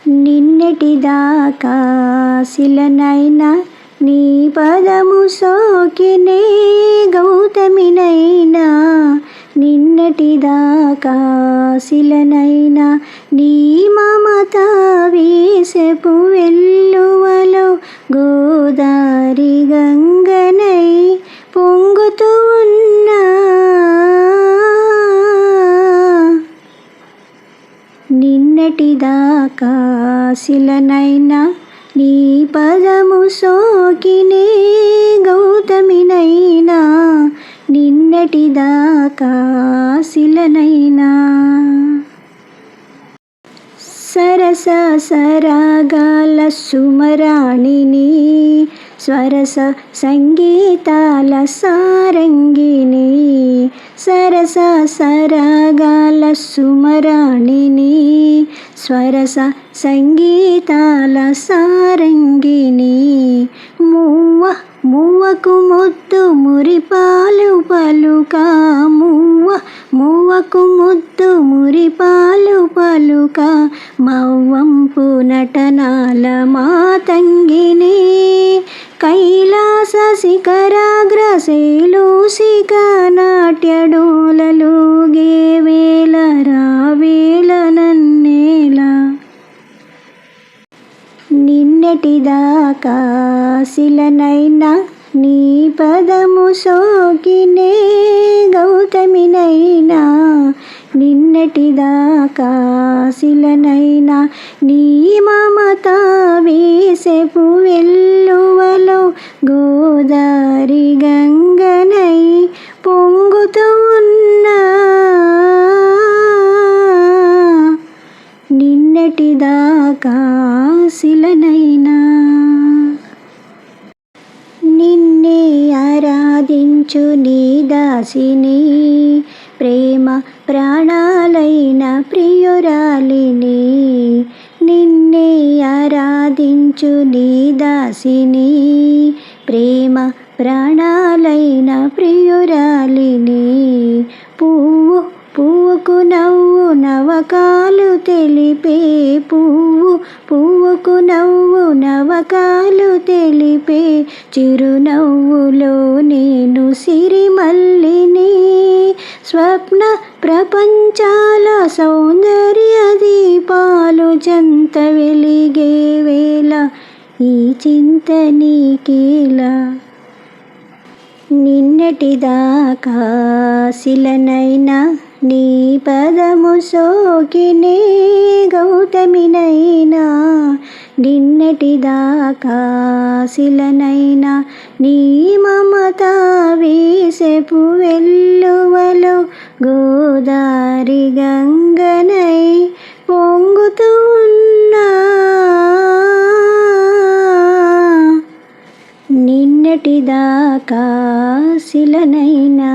నిన్నటిదాకా శిలనైనా నీ పదము సోకినే గౌతమినైనా. నిన్నటిదాకా శిలనైనా నీ మమత వీసెపు వెల్లువలో గోదారి గంగనై పొంగుతూ ఉన్నా. నిన్నటిదాకా శిలనైనా నీ పదము సోకినే గౌతమినైనా. నిన్నటిదాకా శిలనైనా. సరస సరాగాల సుమరాణిని, స్వరస సంగీతాల సారంగిని. సరస సరాగాల సుమరాణిని, స్వరస సంగీతాల సారంగిని. మువ్వ మువ్వకు ముద్దు మురిపాలు పలుక. మువ్వ మువ్వకు ముద్దు మురిపాలు పలుక. మవ్వంపు నటనాల మాతంగిని. కైలాస శిఖరాగ్ర శైలూసిక నాట్యడోలలోగే వేళ రావేళ నన్నేలా. నిన్నటిదాకా శిలనైనా నీ పదము సోకినే గౌతమినైనా. నిన్నటిదాకా శిలనైనా నీ మమత వీసెపు వెల్లువలో గోదారి గంగనై పొంగుతూ ఉన్నా. నిన్నటిదాకా శిలనైనా. నిన్నే ఆరాధించు నీ దాసిని, ప్రేమ ప్రాణాలైన ప్రియురాలిని. నిన్నే ఆరాధించు నీ దాసిని, ప్రేమ ప్రాణాలైన ప్రియురాలిని. పువ్వు పువ్వుకు నవ్వు నవకాలు తెలిపే. పువ్వు పువ్వుకు నవ్వు నవకాలు తెలిపే. చిరునవ్వులో నేను సిరిమల్లిని. స్వప్న ప్రపంచాల సౌందర్య దీపాలు జంత వెలిగే వేళ ఈ చింత నీకేలా. నిన్నటిదాకా శిలనైనా నీ పదము సోకినే గౌతమినైనా. నిన్నటిదాకా శిలనైనా నీ మమత వీసెపు వెల్లువలో గోదారి గంగనై పొంగుతూ ఉన్నా. నిన్నటిదాకా శిలనైనా.